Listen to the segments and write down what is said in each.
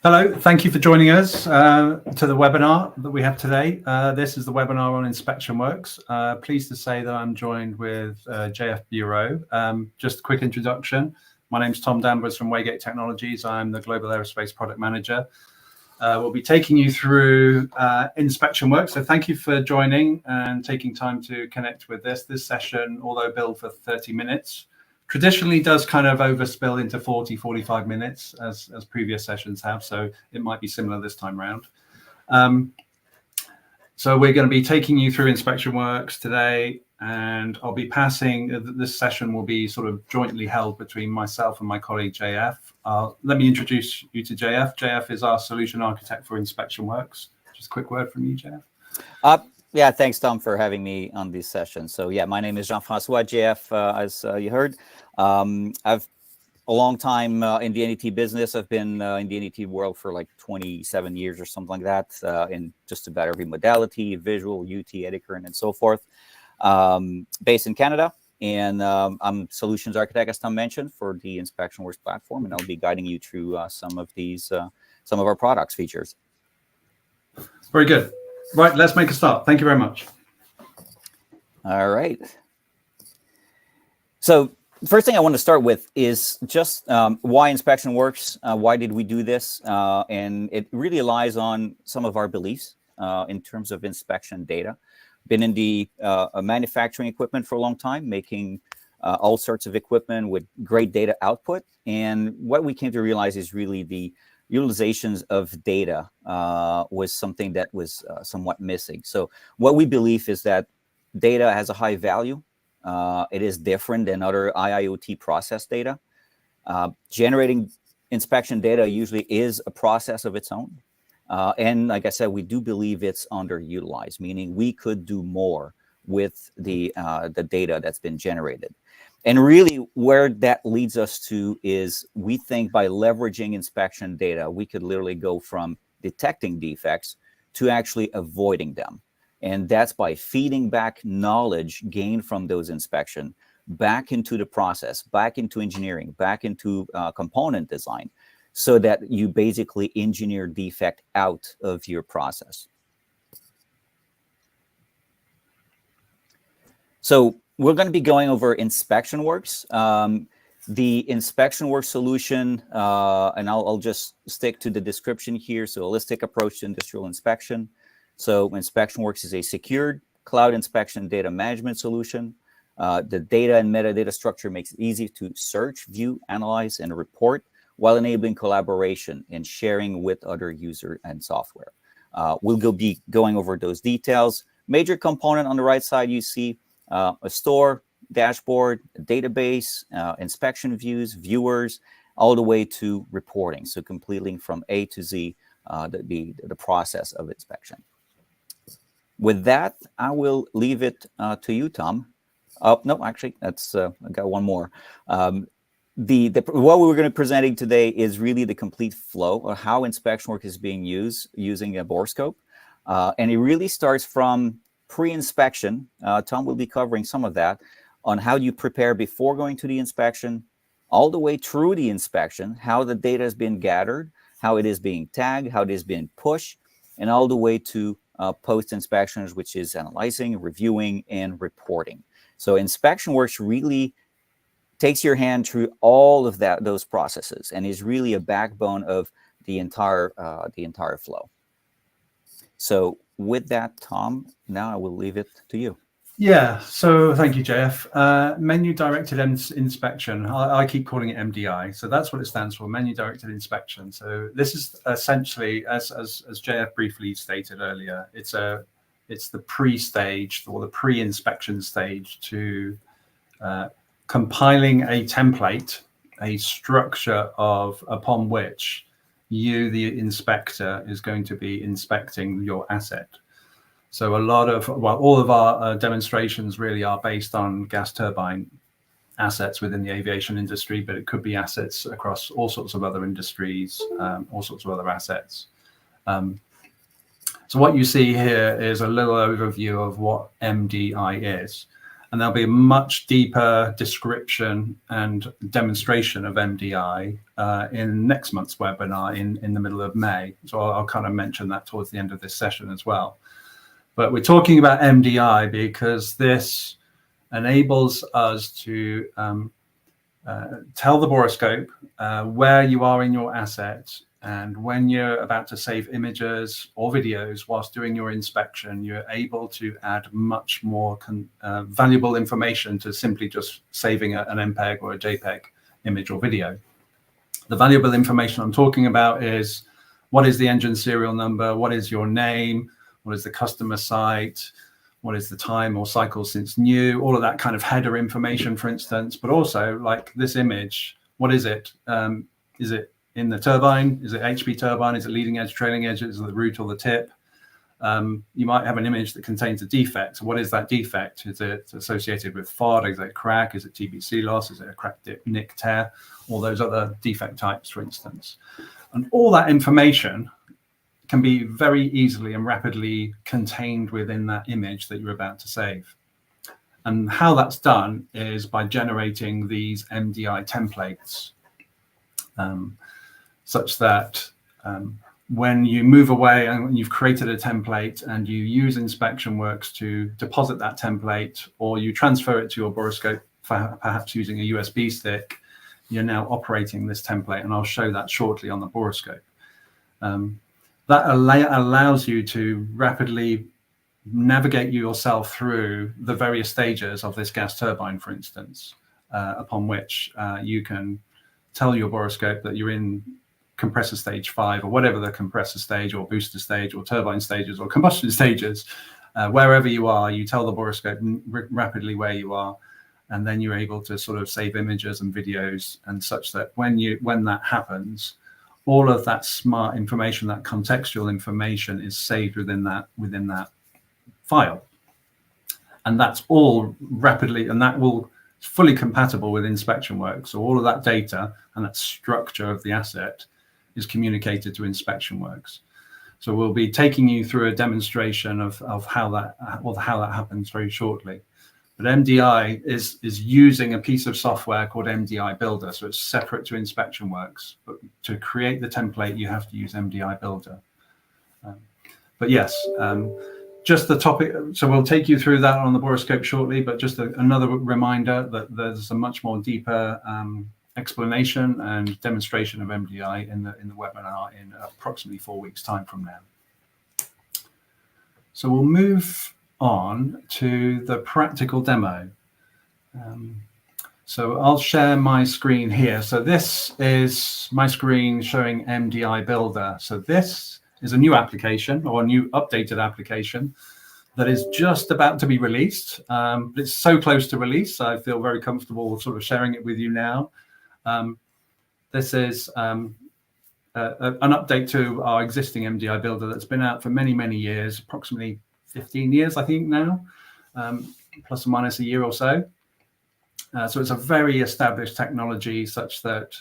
Hello, thank you for joining us to the webinar that we have today. This is the webinar on InspectionWorks. Pleased to say that I'm joined with JF Bureau. Just a quick introduction. My name is Tom Danvers from Waygate Technologies. I'm the Global Aerospace Product Manager. We'll be taking you through InspectionWorks. So thank you for joining and taking time to connect with this. This session, although billed for 30 minutes, traditionally does kind of overspill into 40, 45 minutes as previous sessions have. So it might be similar this time around. So we're going to be taking you through InspectionWorks today, and I'll be passing, this session will be sort of jointly held between myself and my colleague JF. Let me introduce you to JF. JF is our solution architect for InspectionWorks. Just a quick word from you, JF. Yeah, thanks, Tom, for having me on this session. So yeah, my name is Jean-François JF, as you heard. I've a long time in the NET business. I've been in the NET world for like 27 years or something like that, in just about every modality, visual, UT, Edicurrent, and so forth. Based in Canada, and I'm solutions architect, as Tom mentioned, for the InspectionWorks platform, and I'll be guiding you through some of our products features. Very good. Right, let's make a start. Thank you very much. All right. So the first thing I want to start with is just why InspectionWorks. Why did we do this? And it really lies on some of our beliefs in terms of inspection data. Been in the manufacturing equipment for a long time, making all sorts of equipment with great data output. And what we came to realize is really the utilizations of data was something that was somewhat missing. So what we believe is that data has a high value. It is different than other IIoT process data. Generating inspection data usually is a process of its own. And like I said, we do believe it's underutilized, meaning we could do more with the data that's been generated. And really where that leads us to is we think by leveraging inspection data, we could literally go from detecting defects to actually avoiding them. And that's by feeding back knowledge gained from those inspections back into the process, back into engineering, back into component design, so that you basically engineer defect out of your process. So we're going to be going over InspectionWorks. The InspectionWorks solution, and I'll just stick to the description here. So holistic approach to industrial inspection. So InspectionWorks is a secured cloud inspection data management solution. The data and metadata structure makes it easy to search, view, analyze, and report, while enabling collaboration and sharing with other user and software. We'll be going over those details. Major component on the right side, you see a store, dashboard, a database, inspection views, viewers, all the way to reporting. So completing from A to Z, the process of inspection. With that, I will leave it to you, Tom. No, actually, that's I got one more. What we were going to be presenting today is really the complete flow of how InspectionWorks is being used using a borescope. And it really starts from pre-inspection. Tom will be covering some of that on how you prepare before going to the inspection, all the way through the inspection, how the data has been gathered, how it is being tagged, how it is being pushed, and all the way to post-inspections, which is analyzing, reviewing, and reporting. So InspectionWorks really takes your hand through all of those processes, and is really a backbone of the entire flow. So with that, Tom, now I will leave it to you. Yeah, so thank you, JF. Menu directed inspection. I keep calling it MDI. So that's what it stands for, menu directed inspection. So this is essentially, as JF briefly stated earlier, it's the pre-stage or the pre-inspection stage to compiling a template, a structure upon which you, the inspector, is going to be inspecting your asset. So all of our demonstrations really are based on gas turbine assets within the aviation industry, but it could be assets across all sorts of other industries, all sorts of other assets. So what you see here is a little overview of what MDI is. And there'll be a much deeper description and demonstration of MDI in next month's webinar in the middle of May. So I'll kind of mention that towards the end of this session as well. But we're talking about MDI because this enables us to tell the borescope where you are in your asset, and when you're about to save images or videos whilst doing your inspection, you're able to add much more valuable information to simply just saving an MPEG or a JPEG image or video. The valuable information I'm talking about is what is the engine serial number, what is your name, what is the customer site, what is the time or cycle since new, all of that kind of header information, for instance, but also like this image, what is it? Is it in the turbine? Is it HP turbine? Is it leading edge, trailing edge? Is it the root or the tip? You might have an image that contains a defect. What is that defect? Is it associated with FOD? Is it a crack? Is it TBC loss? Is it a crack, dip, nick, tear? All those other defect types, for instance. And all that information can be very easily and rapidly contained within that image that you're about to save. And how that's done is by generating these MDI templates, such that when you move away and you've created a template and you use InspectionWorks to deposit that template, or you transfer it to your borescope, perhaps using a USB stick, you're now operating this template, and I'll show that shortly on the borescope. That allows you to rapidly navigate yourself through the various stages of this gas turbine, for instance, upon which you can tell your borescope that you're in compressor stage 5 or whatever the compressor stage or booster stage or turbine stages or combustion stages, wherever you are, you tell the borescope rapidly where you are, and then you're able to sort of save images and videos, and such that when that happens, all of that smart information, that contextual information, is saved within that file, and that's all rapidly, and that will fully compatible with InspectionWorks. So all of that data and that structure of the asset is communicated to InspectionWorks. So we'll be taking you through a demonstration of how that happens very shortly. But MDI is using a piece of software called MDI Builder, so it's separate to InspectionWorks. But to create the template, you have to use MDI Builder. But yes, just the topic. So we'll take you through that on the borescope shortly. But just another reminder that there's a much more deeper explanation and demonstration of MDI in the webinar in approximately 4 weeks' time from now. So we'll move on to the practical demo. So I'll share my screen here. So this is my screen showing MDI Builder. So this is a new application, or a new updated application, that is just about to be released. But it's so close to release, I feel very comfortable sort of sharing it with you now. This is an update to our existing MDI Builder that's been out for many, many years, approximately 15 years, I think now, plus or minus a year or so. So it's a very established technology, such that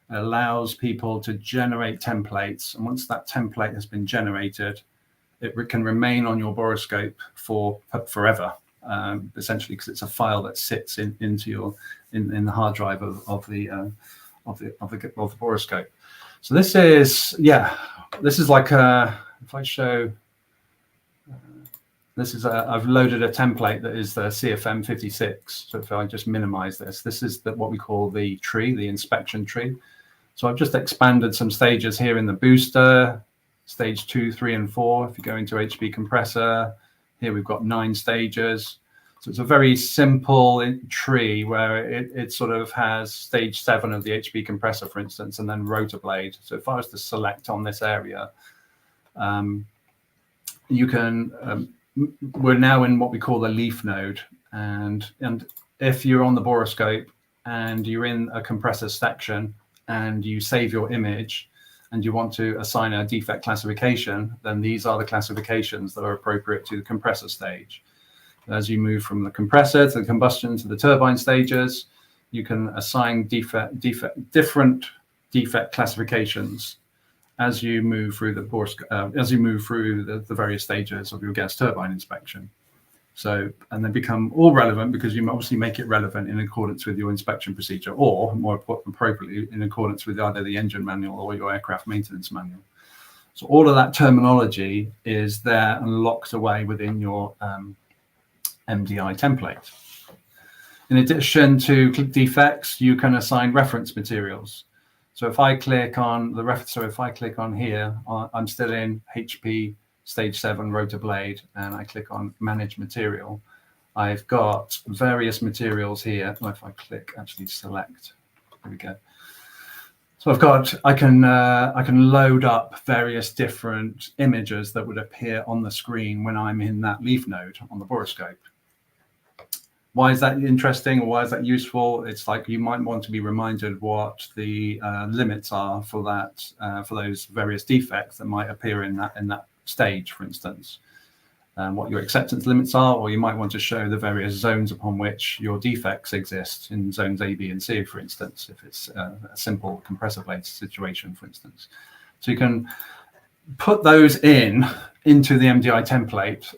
allows people to generate templates. And once that template has been generated, it can remain on your borescope for forever, essentially, because it's a file that sits in the hard drive of the borescope. So this is, this is like if I show. This is I've loaded a template that is the CFM56. So if I just minimize this is what we call the tree, the inspection tree. So I've just expanded some stages here in the booster, stage 2, 3, and 4. If you go into HP compressor, here we've got 9 stages. So it's a very simple tree where it sort of has stage 7 of the HP compressor, for instance, and then rotor blade. So if I was to select on this area, you can. We're now in what we call the leaf node, and if you're on the borescope and you're in a compressor section and you save your image and you want to assign a defect classification, then these are the classifications that are appropriate to the compressor stage. As you move from the compressor to the combustion to the turbine stages, you can assign different defect classifications as you move through the various stages of your gas turbine inspection. So, and they become all relevant because you obviously make it relevant in accordance with your inspection procedure, or more appropriately, in accordance with either the engine manual or your aircraft maintenance manual. So all of that terminology is there and locked away within your MDI template. In addition to defects, you can assign reference materials. So if I click on the reference, so if I click on here, I'm still in HP Stage 7 rotor blade, and I click on Manage Material. I've got various materials here. Well, if I click, actually select, there we go. So I can load up various different images that would appear on the screen when I'm in that leaf node on the borescope. Why is that interesting, or why is that useful? It's like you might want to be reminded what the limits are for that for those various defects that might appear in that stage, for instance, what your acceptance limits are, or you might want to show the various zones upon which your defects exist in zones A, B, and C, for instance, if it's a simple compressor blade situation, for instance. So you can put those into the MDI template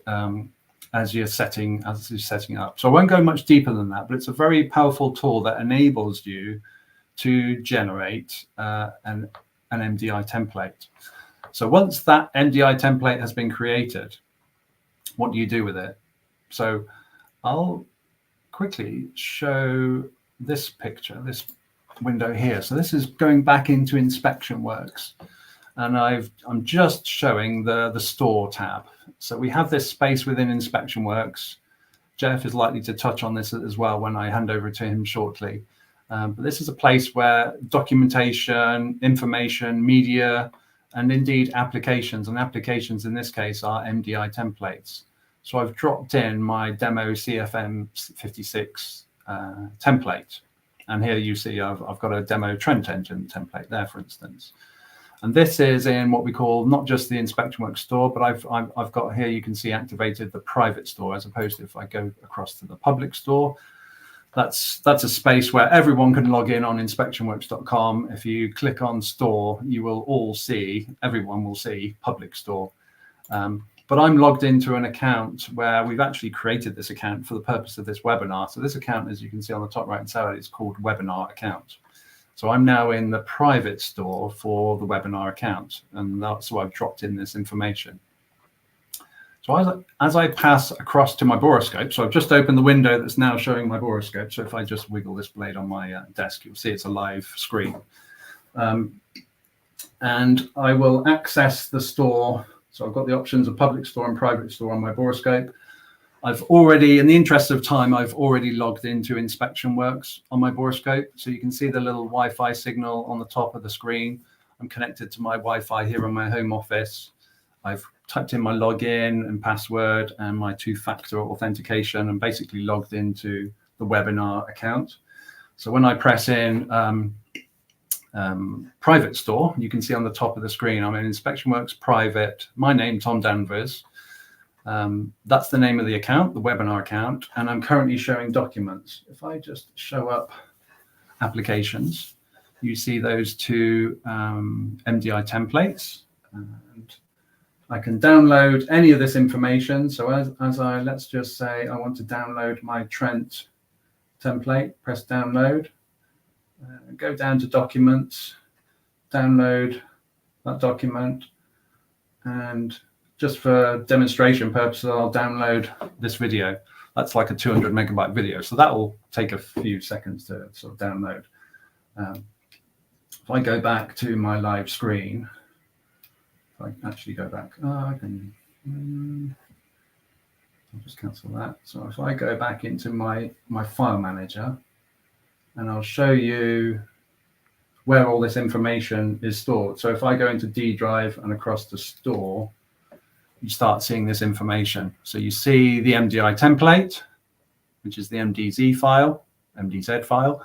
as you're setting up. So I won't go much deeper than that, but it's a very powerful tool that enables you to generate an MDI template. So once that MDI template has been created, what do you do with it? So I'll quickly show this picture, this window here. So this is going back into InspectionWorks, and I'm just showing the store tab. So we have this space within InspectionWorks. Jeff is likely to touch on this as well when I hand over to him shortly. But this is a place where documentation, information, media, and indeed applications, and applications in this case are MDI templates. So I've dropped in my demo CFM 56 template. And here you see I've got a demo Trent engine template there, for instance. And this is in what we call not just the InspectionWorks store, but I've got here, you can see activated the private store, as opposed to if I go across to the public store. That's a space where everyone can log in on InspectionWorks.com. If you click on store, you will everyone will see public store. But I'm logged into an account where we've actually created this account for the purpose of this webinar. So this account, as you can see on the top right-hand side, is called Webinar Account. So I'm now in the private store for the webinar account, and so I've dropped in this information. So as I pass across to my borescope, so I've just opened the window that's now showing my borescope. So if I just wiggle this blade on my desk, you'll see it's a live screen. And I will access the store. So I've got the options of public store and private store on my borescope. I've already, in the interest of time, I've already logged into InspectionWorks on my borescope. So you can see the little Wi-Fi signal on the top of the screen. I'm connected to my Wi-Fi here in my home office. I've typed in my login and password and my two-factor authentication, and basically logged into the webinar account. So when I press in private store, you can see on the top of the screen, I'm in InspectionWorks private, my name, Tom Danvers. That's the name of the account, the webinar account, and I'm currently showing documents. If I just show up applications, you see those two MDI templates, and I can download any of this information. So let's just say I want to download my Trent template, press download, go down to documents, download that document, and just for demonstration purposes, I'll download this video. That's like a 200 megabyte video. So that will take a few seconds to sort of download. If I go back to my live screen, if I actually go back, I can, I'll just cancel that. So if I go back into my file manager, and I'll show you where all this information is stored. So if I go into D drive and across to store, you start seeing this information. So you see the MDI template, which is the MDZ file, MDZ file.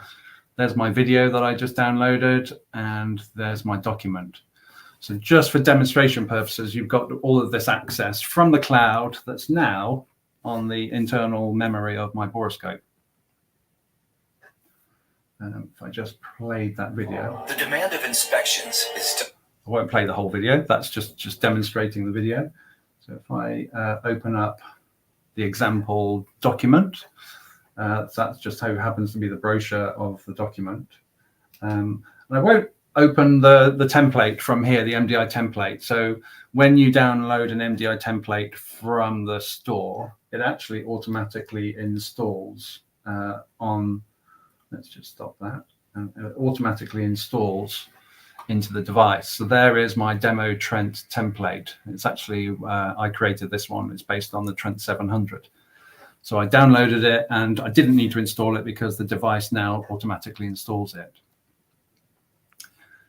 There's my video that I just downloaded, and there's my document. So just for demonstration purposes, you've got all of this access from the cloud that's now on the internal memory of my borescope. If I just played that video. The demand of inspections is to... I won't play the whole video. That's just demonstrating the video. So if I open up the example document. So that's just how it happens to be the brochure of the document. And I won't open the template from here, the MDI template. So when you download an MDI template from the store, it actually automatically installs on, let's just stop that, and it automatically installs into the device. So there is my demo Trent template. It's actually, I created this one. It's based on the Trent 700. So I downloaded it and I didn't need to install it because the device now automatically installs it.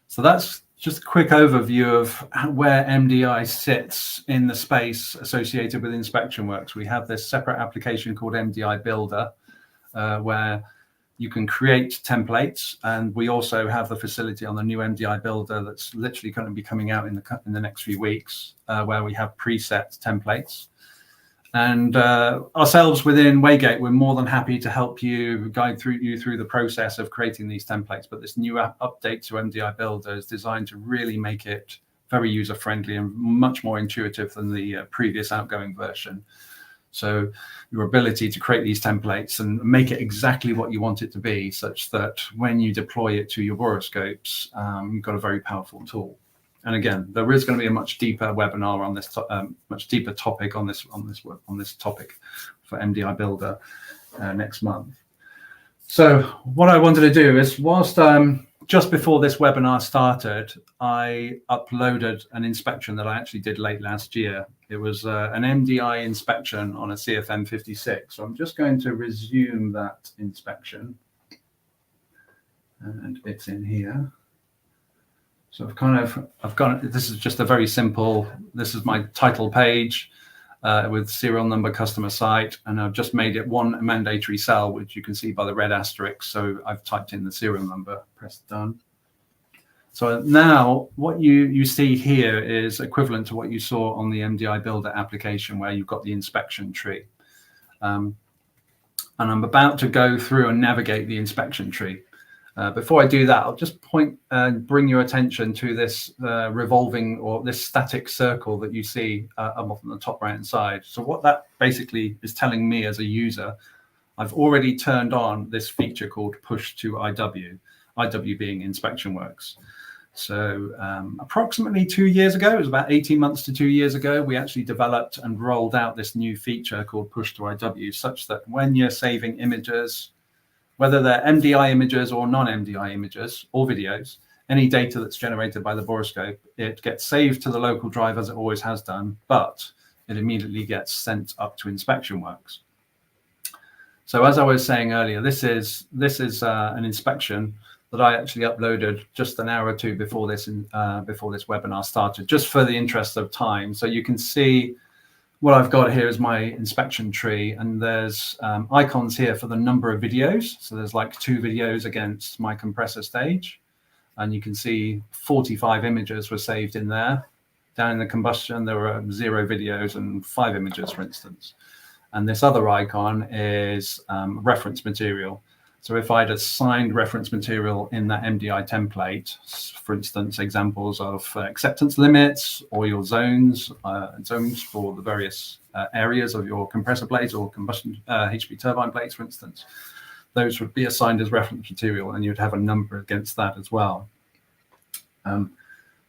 So that's just a quick overview of where MDI sits in the space associated with InspectionWorks. We have this separate application called MDI Builder, where you can create templates, and we also have the facility on the new MDI Builder that's literally going to be coming out in the next few weeks, where we have preset templates. And ourselves within Waygate, we're more than happy to help you, guide you through the process of creating these templates. But this new update to MDI Builder is designed to really make it very user-friendly and much more intuitive than the previous outgoing version. So your ability to create these templates and make it exactly what you want it to be, such that when you deploy it to your borescopes, you've got a very powerful tool. And again, there is going to be a much deeper webinar on this, much deeper topic on this topic for MDI Builder next month. So what I wanted to do is, whilst just before this webinar started, I uploaded an inspection that I actually did late last year. It was an MDI inspection on a CFM 56. So I'm just going to resume that inspection, and it's in here. So I've got, this is just a very simple, this is my title page with serial number, customer site, and I've just made it one mandatory cell, which you can see by the red asterisk. So I've typed in the serial number, press done. So now what you see here is equivalent to what you saw on the MDI Builder application, where you've got the inspection tree. And I'm about to go through and navigate the inspection tree. Before I do that, I'll just bring your attention to this revolving, or this static circle that you see up on the top right hand side. So what that basically is telling me as a user, I've already turned on this feature called push to IW, IW being InspectionWorks. So approximately 2 years ago, it was about 18 months to 2 years ago, we actually developed and rolled out this new feature called push to IW, such that when you're saving images, whether they're MDI images or non-MDI images or videos, any data that's generated by the borescope, it gets saved to the local drive as it always has done, but it immediately gets sent up to InspectionWorks. So as I was saying earlier, this is an inspection that I actually uploaded just an hour or two before this webinar started, just for the interest of time. So you can see what I've got here is my inspection tree, and there's icons here for the number of videos. So there's like 2 videos against my compressor stage, and you can see 45 images were saved in there. Down in the combustion, there were 0 videos and 5 images, for instance. And this other icon is reference material. So if I'd assigned reference material in that MDI template, for instance, examples of acceptance limits, or your zones for the various areas of your compressor blades or combustion HP turbine blades, for instance, those would be assigned as reference material, and you'd have a number against that as well.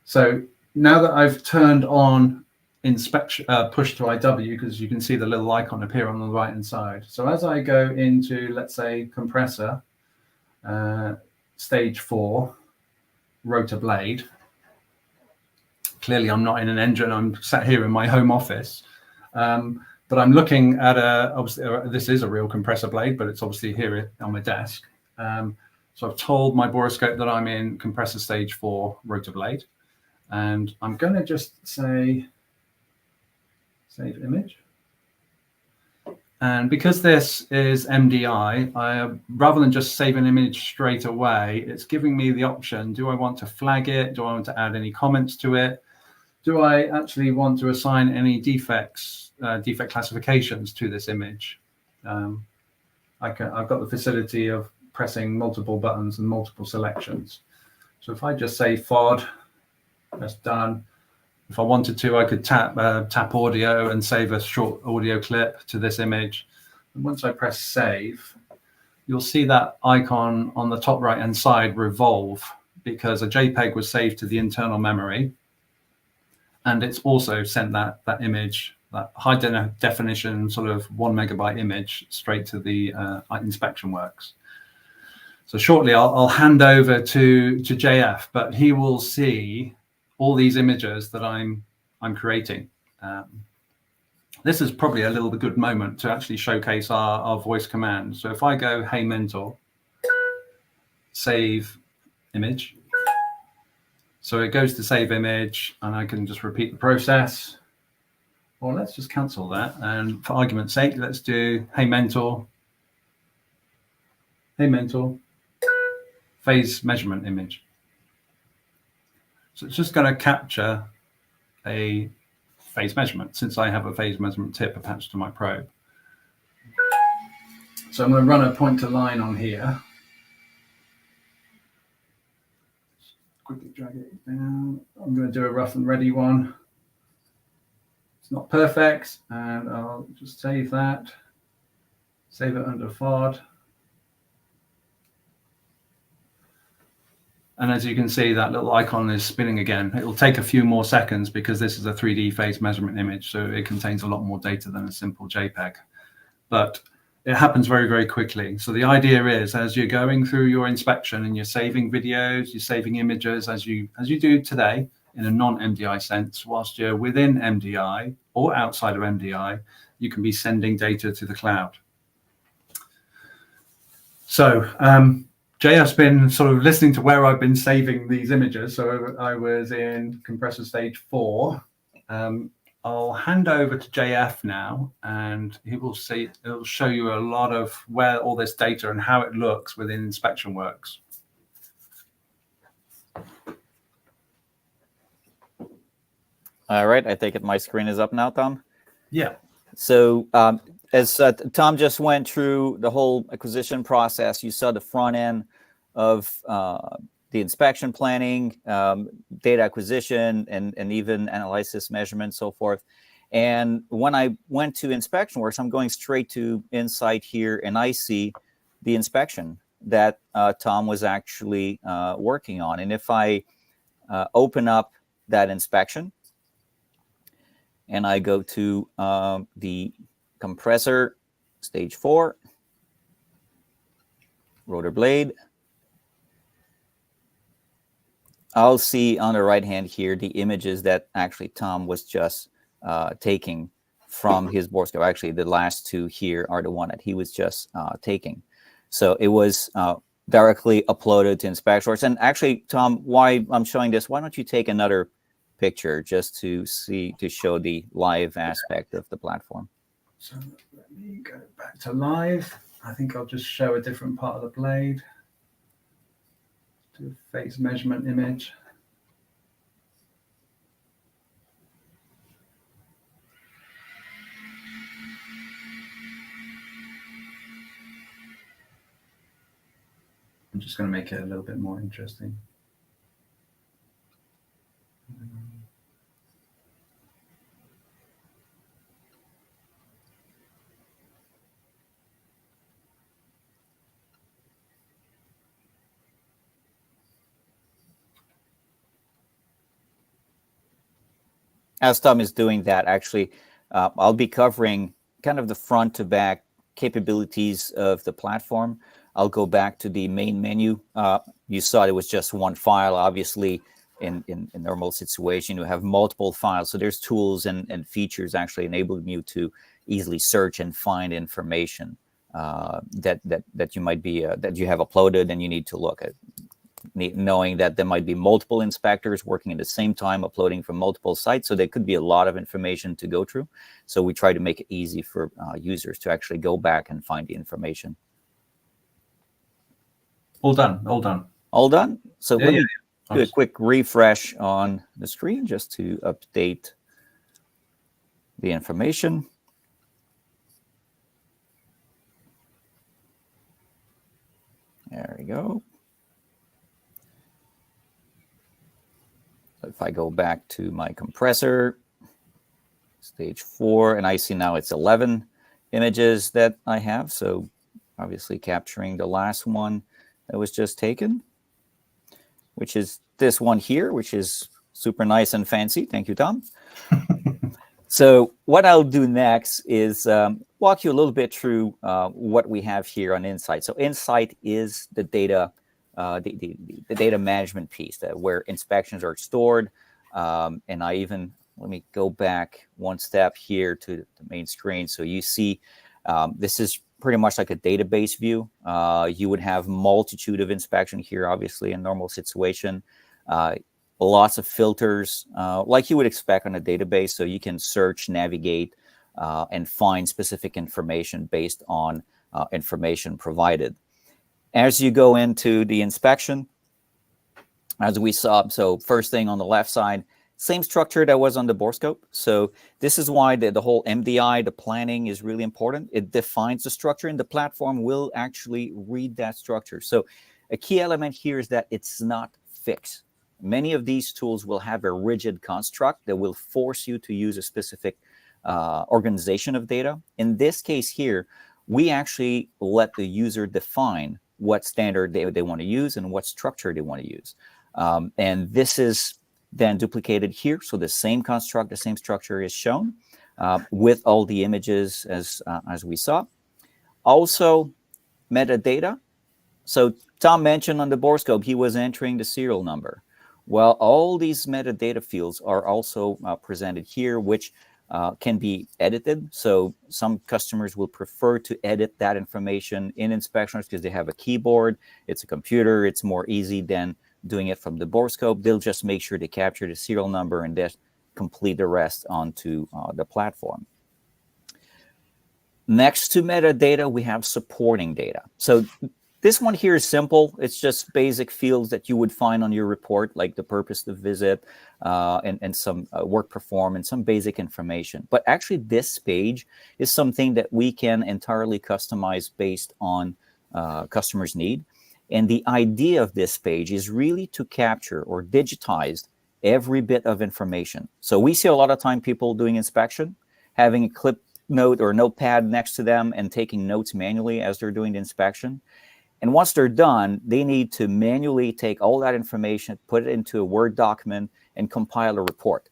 So now that I've turned on inspection push to IW, because you can see the little icon appear on the right hand side. So as I go into, let's say, compressor stage 4 rotor blade, clearly I'm not in an engine, I'm sat here in my home office, but I'm looking at obviously this is a real compressor blade, but it's obviously here on my desk. So I've told my borescope that I'm in compressor stage 4 rotor blade, and I'm going to just say save image. And because this is MDI, rather than just save an image straight away, it's giving me the option, do I want to flag it? Do I want to add any comments to it? Do I actually want to assign any defects, defect classifications to this image? I've got the facility of pressing multiple buttons and multiple selections. So if I just say FOD, that's done. If I wanted to, I could tap audio and save a short audio clip to this image. And once I press save, you'll see that icon on the top right-hand side revolve, because a JPEG was saved to the internal memory. And it's also sent that image, that high definition sort of 1 megabyte image, straight to the InspectionWorks. So shortly I'll hand over to JF, but he will see all these images that I'm creating. This is probably a little bit good moment to actually showcase our voice command. So if I go, hey mentor, save image. So it goes to save image, and I can just repeat the process. Or let's just cancel that. And for argument's sake, let's do, hey mentor, phase measurement image. So it's just going to capture a phase measurement, since I have a phase measurement tip attached to my probe. So I'm going to run a pointer line on here. Quickly drag it down. I'm going to do a rough and ready one. It's not perfect, and I'll just save that. Save it under FOD. And as you can see, that little icon is spinning again. It will take a few more seconds because this is a 3D phase measurement image, so it contains a lot more data than a simple JPEG. But it happens very, very quickly. So the idea is, as you're going through your inspection and you're saving videos, you're saving images, as you do today in a non-MDI sense, whilst you're within MDI or outside of MDI, you can be sending data to the cloud. So JF's been sort of listening to where I've been saving these images. So I was in compressor stage 4. I'll hand over to JF now, and it'll show you a lot of where all this data and how it looks within InspectionWorks. All right, I take it my screen is up now, Tom? Yeah. So as Tom just went through the whole acquisition process, you saw the front end of the inspection planning, data acquisition, and even analysis, measurement, so forth. And when I went to InspectionWorks, I'm going straight to Insight here, and I see the inspection that Tom was actually working on. And if I open up that inspection, and I go to the compressor stage 4, rotor blade, I'll see on the right hand here the images that actually Tom was just taking from his borescope. Actually, the last two here are the one that he was just taking. So it was directly uploaded to InspectionWorks. And actually, Tom, why I'm showing this, why don't you take another picture just to show the live aspect of the platform? So let me go back to live. I think I'll just show a different part of the blade. Do a phase measurement image. I'm just going to make it a little bit more interesting. As Tom is doing that, actually, I'll be covering kind of the front to back capabilities of the platform. I'll go back to the main menu. You saw it was just one file. Obviously, in a normal situation, you have multiple files. So there's tools and features actually enabling you to easily search and find information that you might be that you have uploaded and you need to look at. Knowing that there might be multiple inspectors working at the same time, uploading from multiple sites. So there could be a lot of information to go through. So we try to make it easy for users to actually go back and find the information. All done, all done. All done? So let me do a Awesome. quick refresh on the screen just to update the information. There we go. If I go back to my compressor, stage 4, and I see now it's 11 images that I have. So obviously capturing the last one that was just taken, which is this one here, which is super nice and fancy. Thank you, Tom. So what I'll do next is walk you a little bit through what we have here on Insight. So Insight is the data, the data management piece where inspections are stored. And let me go back one step here to the main screen. So you see this is pretty much like a database view. You would have multitude of inspection here, obviously, in normal situation. Lots of filters, like you would expect on a database. So you can search, navigate, and find specific information based on information provided. As you go into the inspection, as we saw, so first thing on the left side, same structure that was on the borescope. So this is why the whole MDI, the planning, is really important. It defines the structure, and the platform will actually read that structure. So a key element here is that it's not fixed. Many of these tools will have a rigid construct that will force you to use a specific organization of data. In this case here, we actually let the user define what standard they want to use and what structure they want to use. And this is then duplicated here. So the same construct, the same structure is shown with all the images as we saw. Also, metadata. So Tom mentioned on the borescope, he was entering the serial number. Well, all these metadata fields are also presented here, which can be edited. So some customers will prefer to edit that information in InspectionWorks because they have a keyboard, it's a computer, it's more easy than doing it from the borescope. They'll just make sure to capture the serial number and then complete the rest onto the platform. Next to metadata, we have supporting data. So this one here is simple. It's just basic fields that you would find on your report, like the purpose of visit and some work performed and some basic information. But actually, this page is something that we can entirely customize based on customers' need. And the idea of this page is really to capture or digitize every bit of information. So we see a lot of time people doing inspection, having a clip note or notepad next to them and taking notes manually as they're doing the inspection. And once they're done, they need to manually take all that information, put it into a Word document, and compile a report.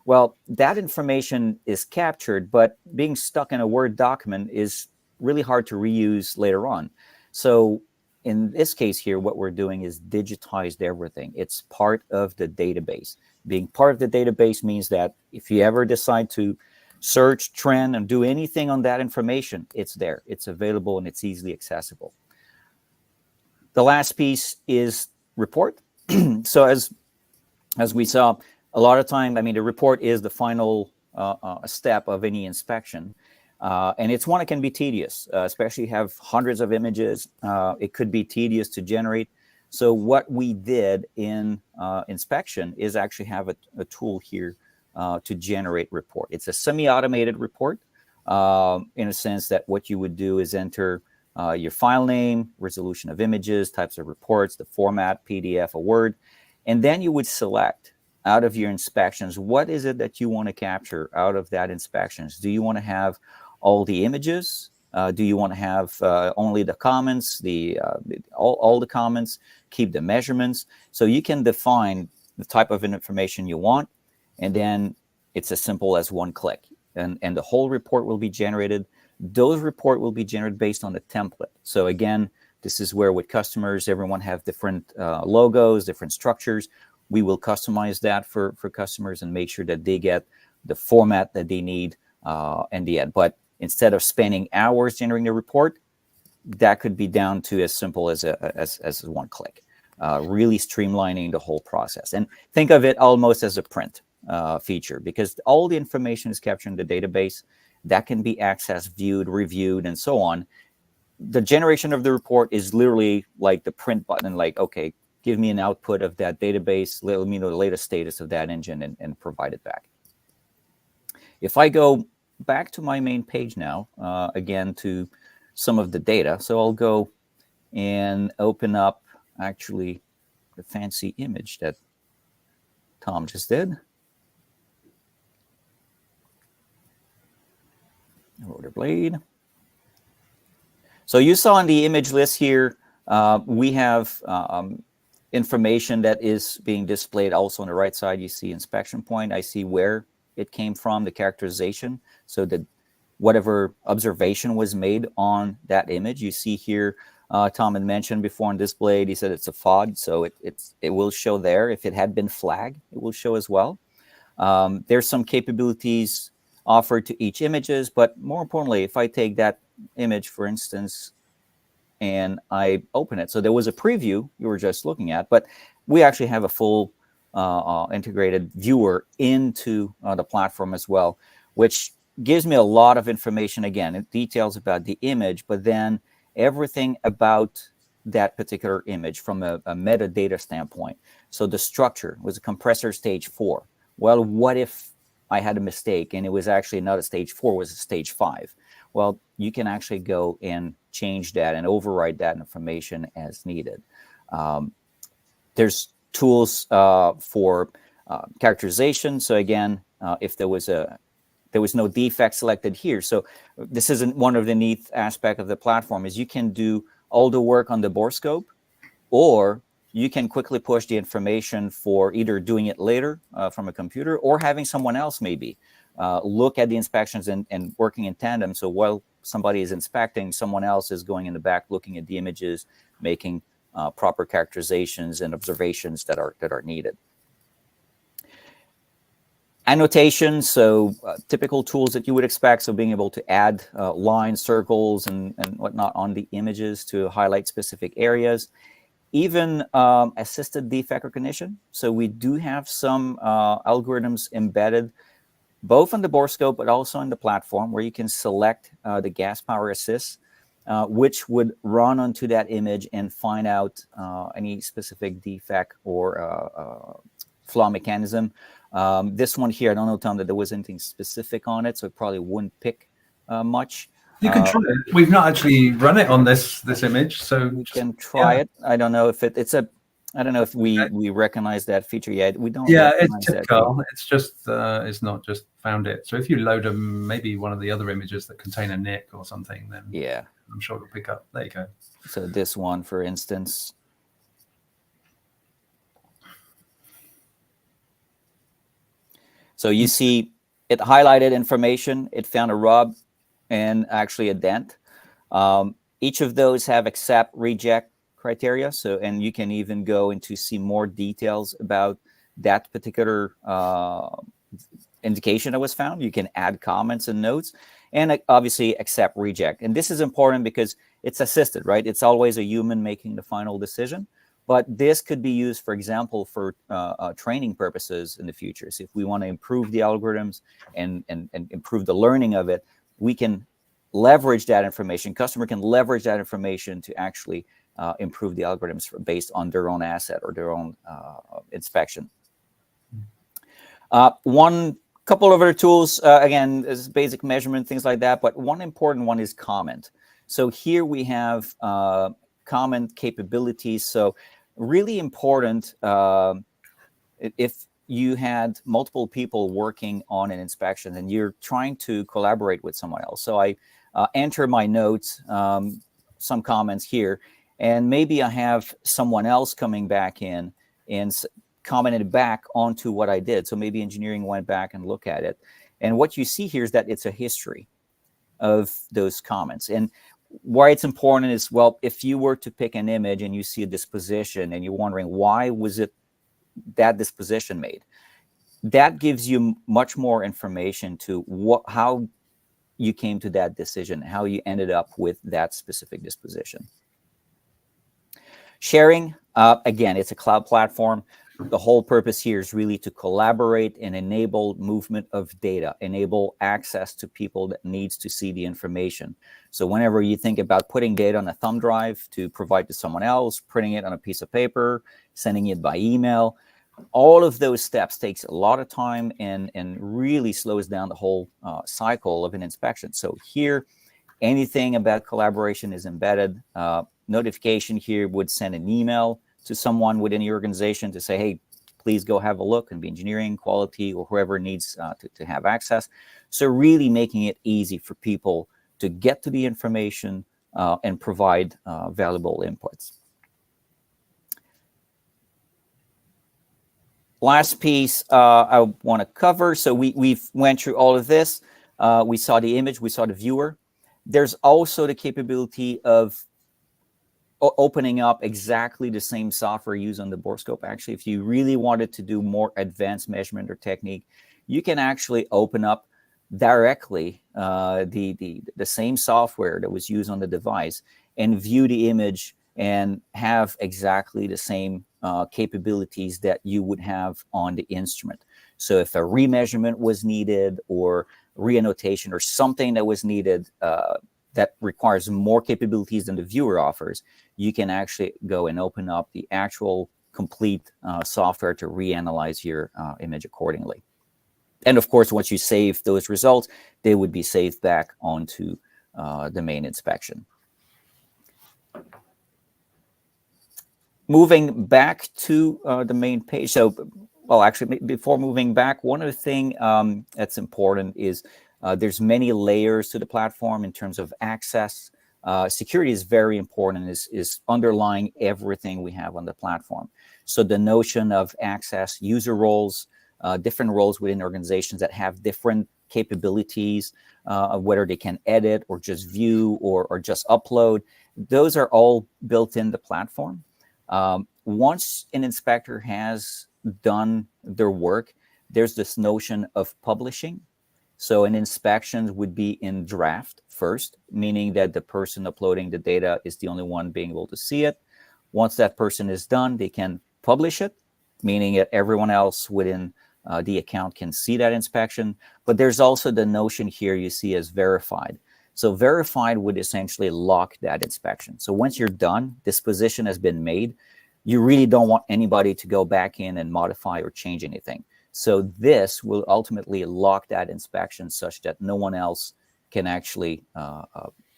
Well, that information is captured, but being stuck in a Word document is really hard to reuse later on. So in this case here, what we're doing is digitized everything. It's part of the database. Being part of the database means that if you ever decide to search, trend, and do anything on that information, it's there. It's available, and it's easily accessible. The last piece is report. So as we saw, a lot of time, I mean, the report is the final step of any inspection. And it's one that can be tedious, especially have hundreds of images. It could be tedious to generate. So what we did in inspection is actually have a tool here to generate report. It's a semi-automated report in a sense that what you would do is enter your file name, resolution of images, types of reports, the format, PDF or Word, and then you would select out of your inspections, what is it that you want to capture out of that inspections? Do you want to have all the images? Do you want to have only the comments, all the comments, keep the measurements? So you can define the type of information you want, and then it's as simple as one click. And the whole report will be generated. Those reports will be generated based on the template. So again, this is where with customers, everyone have different logos, different structures. We will customize that for customers and make sure that they get the format that they need in the end. But instead of spending hours generating the report, that could be down to as simple as one click, really streamlining the whole process. And think of it almost as a print feature, because all the information is captured in the database that can be accessed, viewed, reviewed, and so on. The generation of the report is literally like the print button, like, okay, give me an output of that database, let me know the latest status of that engine and provide it back. If I go back to my main page now, again, to some of the data. So I'll go and open up actually the fancy image that Tom just did. Rotor blade. So you saw in the image list here, we have information that is being displayed. Also on the right side, you see inspection point. I see where it came from, the characterization. So that whatever observation was made on that image, you see here, Tom had mentioned before on this blade, he said it's a FOD, so it will show there. If it had been flagged, it will show as well. There's some capabilities offered to each images, but more importantly, if I take that image, for instance, and I open it, so there was a preview you were just looking at, but we actually have a full integrated viewer into the platform as well, which gives me a lot of information. Again, it details about the image, but then everything about that particular image from a metadata standpoint. So the structure was a compressor stage 4. Well, what if I had a mistake and it was actually not a stage 4, it was a stage 5? Well, you can actually go and change that and override that information as needed. There's tools for characterization. So again, if there was no defect selected here. So this isn't one of the neat aspect of the platform is you can do all the work on the borescope, or you can quickly push the information for either doing it later from a computer or having someone else maybe look at the inspections and working in tandem. So while somebody is inspecting, someone else is going in the back looking at the images, making proper characterizations and observations that are needed. Annotations, so typical tools that you would expect, so being able to add lines, circles, and whatnot on the images to highlight specific areas. Even assisted defect recognition. So we do have some algorithms embedded both on the borescope, but also on the platform where you can select the gas power assist, which would run onto that image and find out any specific defect or flaw mechanism. This one here, I don't know, Tom, that there was anything specific on it, so it probably wouldn't pick much. You can try it. We've not actually run it on this image, so we can try it. I don't know if it's a. I don't know if we recognize that feature yet. We don't. Yeah, it's typical. It's just it's not just found it. So if you load maybe one of the other images that contain a nick or something, then yeah, I'm sure it'll pick up. There you go. So this one, for instance. So you see it highlighted information. It found a rub and actually a dent. Each of those have accept, reject criteria. So, and you can even go into see more details about that particular indication that was found. You can add comments and notes, and obviously accept, reject. And this is important because it's assisted, right? It's always a human making the final decision. But this could be used, for example, for training purposes in the future. So if we want to improve the algorithms and improve the learning of it, we can leverage that information. Customer can leverage that information to actually improve the algorithms based on their own asset or their own inspection. One couple of other tools, again, is basic measurement, things like that. But one important one is comment. So here we have comment capabilities. So really important if you had multiple people working on an inspection and you're trying to collaborate with someone else. So I enter my notes, some comments here, and maybe I have someone else coming back in and commented back onto what I did. So maybe engineering went back and looked at it. And what you see here is that it's a history of those comments. And why it's important is, well, if you were to pick an image and you see a disposition and you're wondering why was it that disposition made, that gives you much more information to how you came to that decision, how you ended up with that specific disposition. Sharing, again, it's a cloud platform. The whole purpose here is really to collaborate and enable movement of data, enable access to people that needs to see the information. So whenever you think about putting data on a thumb drive to provide to someone else, printing it on a piece of paper, sending it by email, all of those steps takes a lot of time and really slows down the whole cycle of an inspection. So here, anything about collaboration is embedded. Notification here would send an email to someone within the organization to say, hey, please go have a look, and be engineering, quality, or whoever needs to have access. So really making it easy for people to get to the information and provide valuable inputs. Last piece I want to cover. So we've went through all of this. We saw the image, we saw the viewer. There's also the capability of opening up exactly the same software used on the borescope. Actually, if you really wanted to do more advanced measurement or technique, you can actually open up directly the same software that was used on the device and view the image and have exactly the same capabilities that you would have on the instrument. So if a remeasurement was needed, or reannotation, or something that was needed that requires more capabilities than the viewer offers, you can actually go and open up the actual complete software to reanalyze your image accordingly. And of course, once you save those results, they would be saved back onto the main inspection. Moving back to the main page. So, well, actually, before moving back, one other thing that's important is there's many layers to the platform in terms of access. Security is very important, is underlying everything we have on the platform. So the notion of access, user roles, different roles within organizations that have different capabilities, whether they can edit or just view or just upload, those are all built in the platform. Once an inspector has done their work, there's this notion of publishing. So an inspection would be in draft first, meaning that the person uploading the data is the only one being able to see it. Once that person is done, they can publish it, meaning that everyone else within the account can see that inspection. But there's also the notion here you see as verified. So verified would essentially lock that inspection. So once you're done, disposition has been made, you really don't want anybody to go back in and modify or change anything. So this will ultimately lock that inspection such that no one else can actually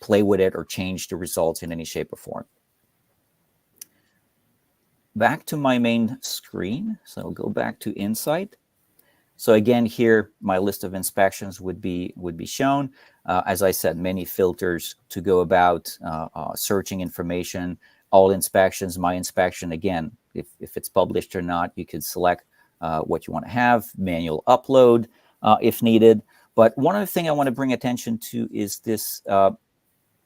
play with it or change the results in any shape or form. Back to my main screen. So I'll go back to Insight. So again, here, my list of inspections would be shown. As I said, many filters to go about searching information, all inspections, my inspection. Again, if it's published or not, you could select what you want to have, manual upload if needed. But one other thing I want to bring attention to is this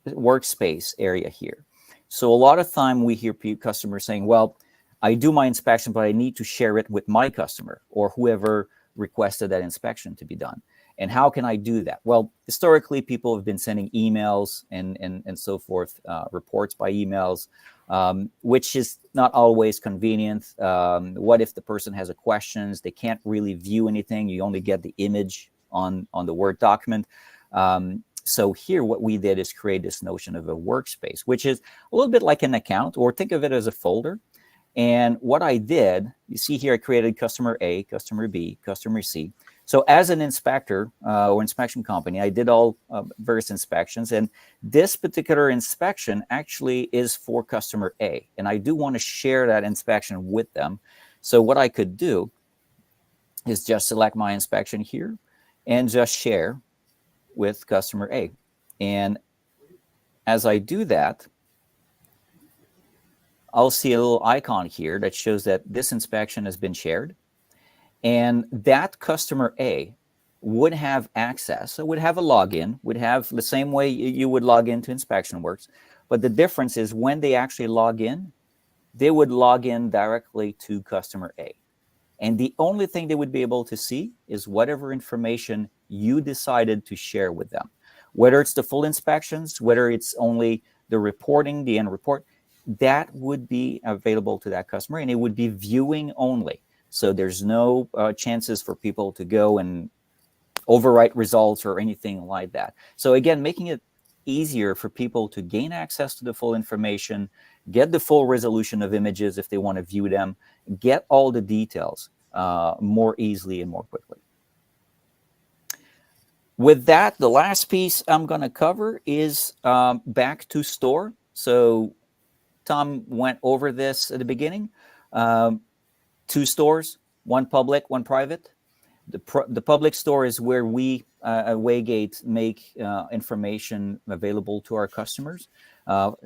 workspace area here. So a lot of time we hear customers saying, well, I do my inspection, but I need to share it with my customer or whoever requested that inspection to be done. And how can I do that? Well, historically, people have been sending emails and so forth, reports by emails, which is not always convenient. What if the person has a questions? They can't really view anything. You only get the image on the Word document. So here, what we did is create this notion of a workspace, which is a little bit like an account, or think of it as a folder. And what I did, you see here, I created customer A, customer B, customer C. So as an inspector or inspection company, I did all various inspections. And this particular inspection actually is for customer A. And I do want to share that inspection with them. So what I could do is just select my inspection here and just share with customer A. And as I do that, I'll see a little icon here that shows that this inspection has been shared. And that customer A would have access, so would have a login, would have the same way you would log into InspectionWorks. But the difference is when they actually log in, they would log in directly to customer A. And the only thing they would be able to see is whatever information you decided to share with them. Whether it's the full inspections, whether it's only the reporting, the end report, that would be available to that customer, and it would be viewing only. So there's no chances for people to go and overwrite results or anything like that. So again, making it easier for people to gain access to the full information, get the full resolution of images if they want to view them, get all the details more easily and more quickly. With that, the last piece I'm going to cover is back to store. So Tom went over this at the beginning. 2 stores, one public, one private. The public store is where we at Waygate make information available to our customers,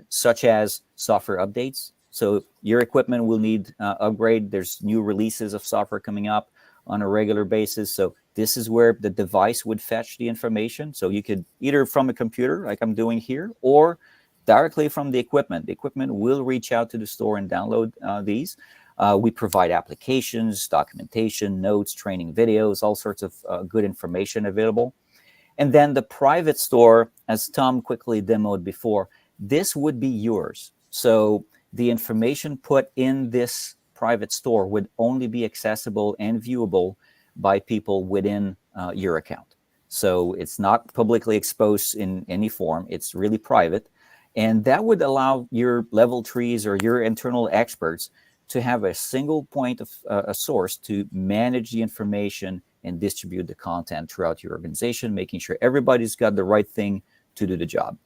such as software updates. So your equipment will need upgrade. There's new releases of software coming up on a regular basis. So this is where the device would fetch the information. So you could either from a computer, like I'm doing here, or directly from the equipment. The equipment will reach out to the store and download these. We provide applications, documentation, notes, training videos, all sorts of good information available. And then the private store, as Tom quickly demoed before, this would be yours. So the information put in this private store would only be accessible and viewable by people within your account. So it's not publicly exposed in any form. It's really private. And that would allow your level 3s or your internal experts to have a single point of a source to manage the information and distribute the content throughout your organization, making sure everybody's got the right thing to do the job.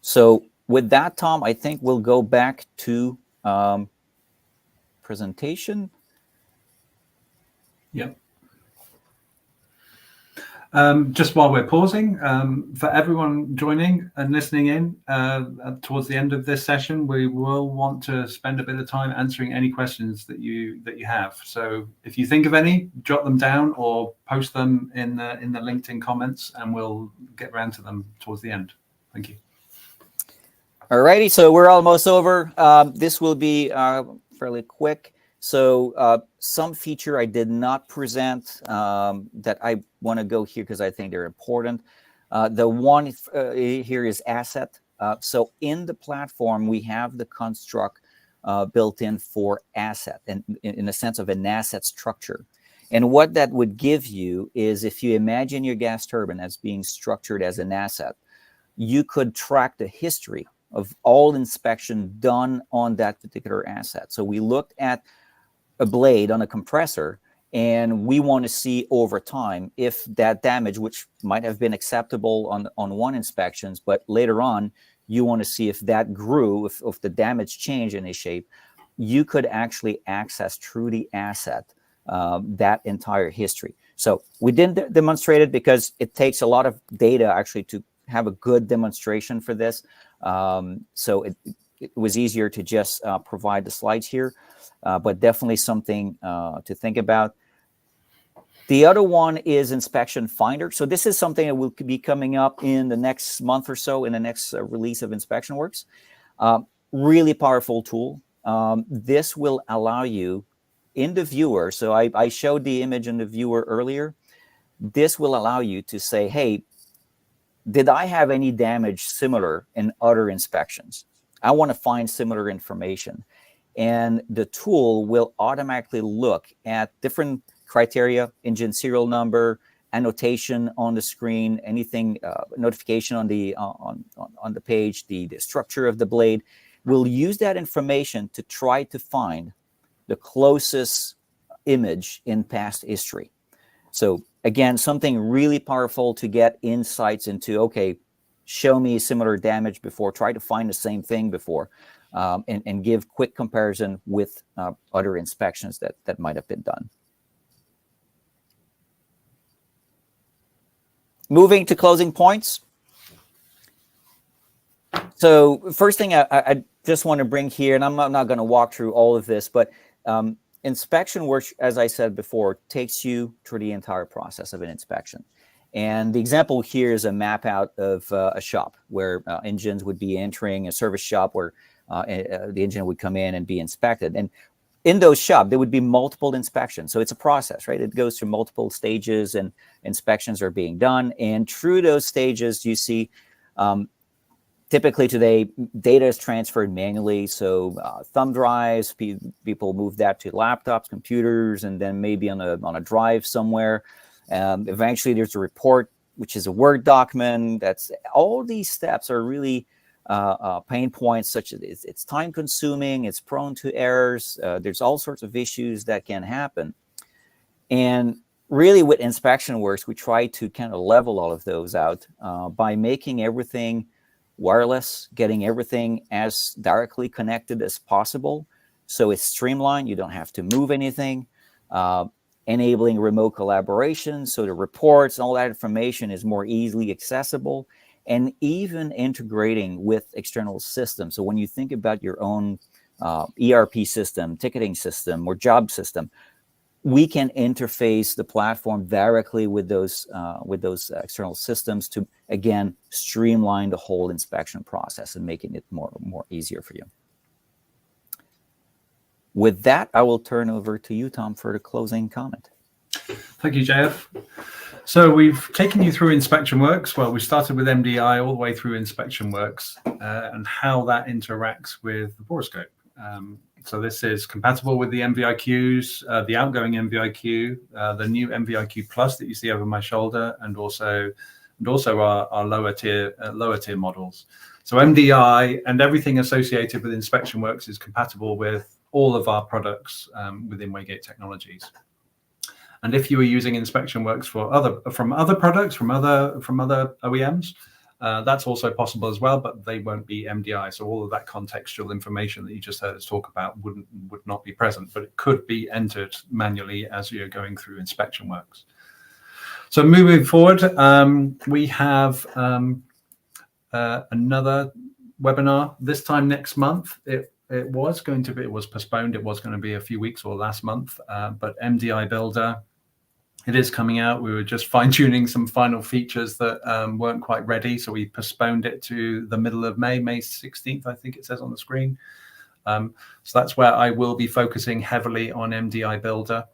So with that, Tom, I think we'll go back to presentation. Yep. Just while we're pausing, for everyone joining and listening in towards the end of this session, we will want to spend a bit of time answering any questions that you have. So if you think of any, jot them down or post them in the LinkedIn comments, and we'll get around to them towards the end. Thank you. Alrighty, so we're almost over. This will be fairly quick. So some feature I did not present that I want to go here because I think they're important. The one here is asset. So in the platform, we have the construct built in for asset, and in the sense of an asset structure. And what that would give you is, if you imagine your gas turbine as being structured as an asset, you could track the history of all inspection done on that particular asset. So we looked at a blade on a compressor, and we want to see over time if that damage, which might have been acceptable on one inspections, but later on you want to see if that grew, if the damage changed in a shape, you could actually access through the asset that entire history. So we didn't demonstrate it because it takes a lot of data actually to have a good demonstration for this. So it was easier to just provide the slides here. But definitely something to think about. The other one is Inspection Finder. So this is something that will be coming up in the next month or so, in the next release of InspectionWorks. Really powerful tool. This will allow you in the viewer. So I showed the image in the viewer earlier. This will allow you to say, hey, did I have any damage similar in other inspections? I want to find similar information. And the tool will automatically look at different criteria, engine serial number, annotation on the screen, anything, notification on the page, the structure of the blade. We'll use that information to try to find the closest image in past history. So again, something really powerful to get insights into, okay, show me similar damage before, try to find the same thing before. And give quick comparison with other inspections that might have been done. Moving to closing points. So first thing I just want to bring here, and I'm not going to walk through all of this, but InspectionWorks, as I said before, takes you through the entire process of an inspection. And the example here is a map out of a shop where engines would be entering, a service shop where the engine would come in and be inspected. And in those shops, there would be multiple inspections. So it's a process, right? It goes through multiple stages and inspections are being done. And through those stages, you see, typically today, data is transferred manually. So thumb drives, people move that to laptops, computers, and then maybe on a drive somewhere. Eventually, there's a report, which is a Word document. That's all these steps are really pain points, such as it's time consuming, it's prone to errors. There's all sorts of issues that can happen. And really with InspectionWorks, we try to kind of level all of those out by making everything wireless, getting everything as directly connected as possible. So it's streamlined. You don't have to move anything. Enabling remote collaboration, so the reports and all that information is more easily accessible, and even integrating with external systems. So when you think about your own ERP system, ticketing system, or job system, we can interface the platform directly with those external systems to, again, streamline the whole inspection process and making it more easier for you. With that, I will turn over to you, Tom, for the closing comment. Thank you, JF. So we've taken you through InspectionWorks. Well, we started with MDI all the way through InspectionWorks and how that interacts with the borescope. So this is compatible with the MVIQs, the outgoing MVIQ, the new MVIQ Plus that you see over my shoulder, and also our lower tier models. So MDI and everything associated with InspectionWorks is compatible with all of our products within Waygate Technologies. And if you are using InspectionWorks from other products from other OEMs, that's also possible as well, but they won't be MDI. So all of that contextual information that you just heard us talk about would not be present, but it could be entered manually as you're going through InspectionWorks. So moving forward, we have another webinar this time next month. It was postponed. It was going to be a few weeks or last month, but MDI Builder, it is coming out. We were just fine-tuning some final features that weren't quite ready, so we postponed it to the middle of May 16th, I think it says on the screen. So that's where I will be focusing heavily on MDI Builder.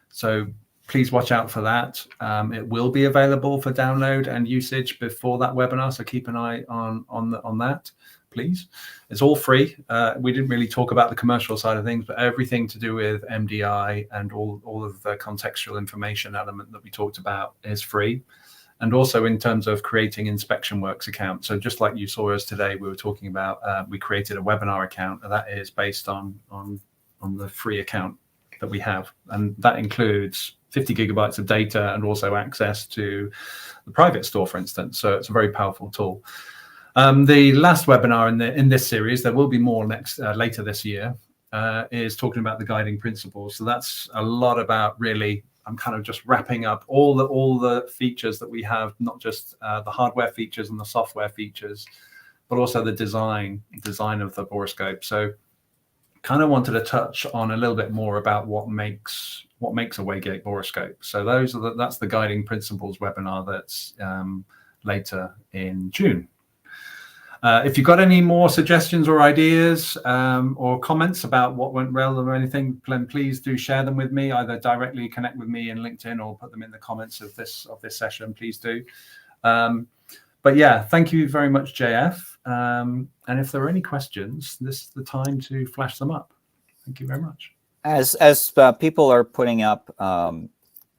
So please watch out for that. It will be available for download and usage before that webinar, so keep an eye on that, please. It's all free. We didn't really talk about the commercial side of things, but everything to do with MDI and all of the contextual information element that we talked about is free. And also in terms of creating InspectionWorks account. So just like you saw us today, we were talking about, we created a webinar account, and that is based on the free account that we have. And that includes 50 gigabytes of data and also access to the private store, for instance. So it's a very powerful tool. The last webinar in this series, there will be more later this year, is talking about the guiding principles. So that's a lot about really, I'm kind of just wrapping up all the features that we have, not just the hardware features and the software features, but also the design of the borescope. So kind of wanted to touch on a little bit more about what makes a Waygate borescope. So that's the guiding principles webinar that's later in June. If you've got any more suggestions or ideas or comments about what went well or anything, please do share them with me. Either directly connect with me in LinkedIn or put them in the comments of this session. Please do. But yeah, thank you very much, JF. And if there are any questions, this is the time to flash them up. Thank you very much. As people are putting up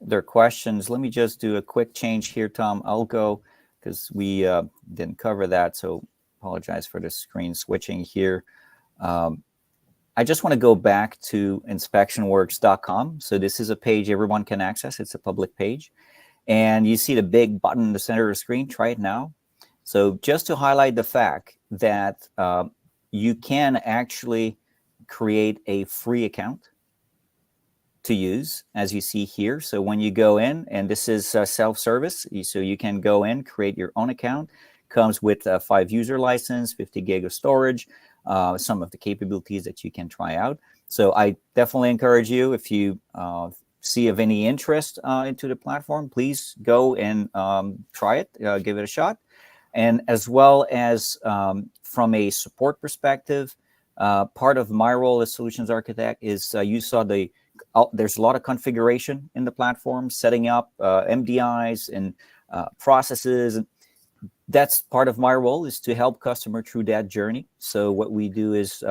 their questions, let me just do a quick change here, Tom. I'll go because we didn't cover that, so apologize for the screen switching here. I just want to go back to InspectionWorks.com. So this is a page everyone can access. It's a public page. And you see the big button in the center of the screen. Try it now. So just to highlight the fact that you can actually create a free account to use, as you see here. So when you go in, and this is self-service, so you can go in, create your own account. Comes with a 5-user license, 50 gig of storage, some of the capabilities that you can try out. So I definitely encourage you, if you see of any interest into the platform, please go and try it, give it a shot. And as well as from a support perspective, part of my role as solutions architect is you saw there's a lot of configuration in the platform, setting up MDIs and processes. That's part of my role, is to help customer through that journey. So what we do is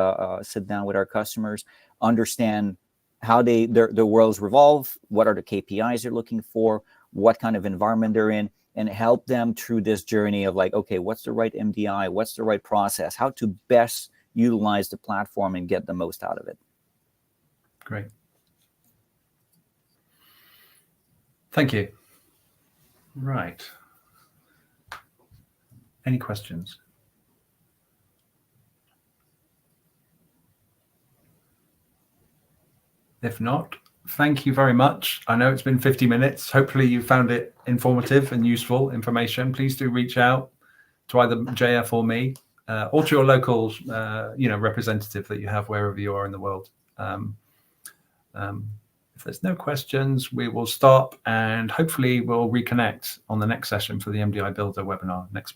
sit down with our customers, understand how their worlds revolve, what are the KPIs they're looking for, what kind of environment they're in, and help them through this journey of like, okay, what's the right MDI, what's the right process, how to best utilize the platform and get the most out of it. Great. Thank you. Right. Any questions? If not, thank you very much. I know it's been 50 minutes. Hopefully you found it informative and useful information. Please do reach out to either JF or me, or to your local representative that you have wherever you are in the world. If there's no questions, we will stop, and hopefully we'll reconnect on the next session for the MDI Builder webinar next month.